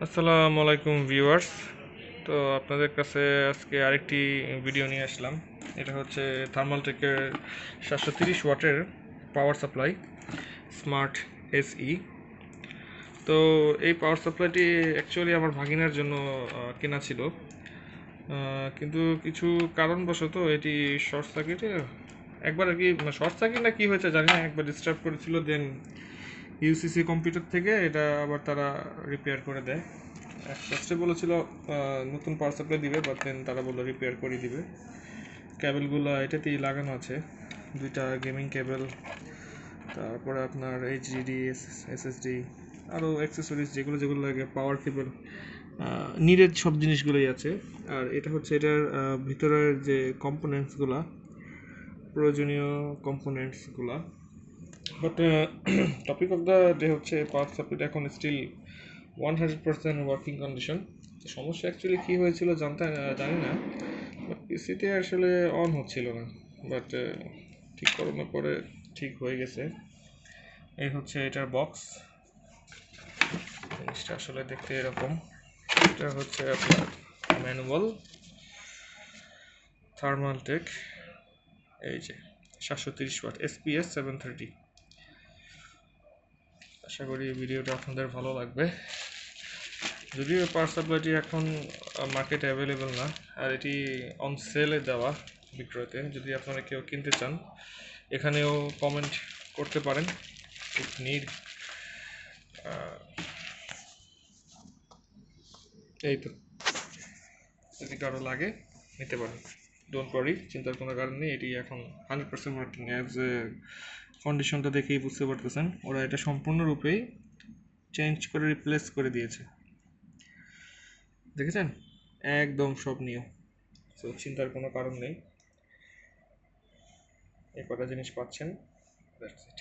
আসসালামু আলাইকুম ভিউয়ার্স। তো আপনাদের কাছে আজকে আরেকটি ভিডিও নিয়ে আসলাম। এটা হচ্ছে থার্মালটেকের 730 ওয়াটের পাওয়ার সাপ্লাই স্মার্ট এসই। তো এই পাওয়ার সাপ্লাইটি অ্যাকচুয়ালি আমার ভাগিনার জন্য কেনা ছিল, কিন্তু কিছু কারণবশত এটি শর্ট সার্কিটে একবার আর কি শর্ট সার্কিট না কি হয়েছে জানি না, একবার ডিস্টার্ব করেছিল। দেন ইউসিসি কম্পিউটার থেকে এটা আবার তারা রিপেয়ার করে দেয়। ফার্স্টে বলেছিল নতুন পাওয়ার সাপ্লাই দিবে, বাট দেন তারা বললো রিপেয়ার করে দিবে। কেবলগুলো এটাতেই লাগানো আছে, দুইটা গেমিং কেবল, তারপরে আপনার এইচডিডি, এসএসডি, আরও অ্যাক্সেসরিজ যেগুলো যেগুলো লাগে, পাওয়ার কেবল, নিডেড সব জিনিসগুলোই আছে। আর এটা হচ্ছে এটার ভিতরের যে কম্পোনেন্টসগুলো, প্রয়োজনীয় কম্পোনেন্টসগুলো। But topic of the day হচ্ছে পাওয়ার সাপ্লাইটা এখন স্টিল 100% ওয়ার্কিং কন্ডিশন। সমস্যা অ্যাকচুয়ালি কী হয়েছিল জানি না, বাট পিসিতে আসলে অন হচ্ছিল না। বাট ঠিক করানোর পরে ঠিক হয়ে গেছে। এই হচ্ছে এটার বক্স। জিনিসটা আসলে দেখতে এরকম। এটা হচ্ছে আপনার ম্যানুয়াল থার্মালটেক, এই যে 730 ওয়াট এসপিএস 730। আশা করি ভিডিওটা আপনাদের ভালো লাগবে। যদিও পাওয়ার সাপ্লাইটি এখন মার্কেটে অ্যাভেলেবেল না, আর এটি অন সেলে দেওয়া বিক্রয়তে। যদি আপনারা কেউ কিনতে চান, এখানেও কমেন্ট করতে পারেন। ইফ নিড, এই তো, যদি কারো লাগে নিতে পারেন। ডোন্ট ওয়ারি, চিন্তার কোনো কারণ নেই। এটি এখন 100% ওয়ার্কিং। অ্যাজ এ কন্ডিশনটা দেখেই বুঝতে পারতেছেন, ওরা এটা সম্পূর্ণরূপেই চেঞ্জ করে রিপ্লেস করে দিয়েছে। দেখেছেন, একদম সব নিউ। সো চিন্তার কোনো কারণ নেই, এই কটা জিনিস পাচ্ছেন। That's it.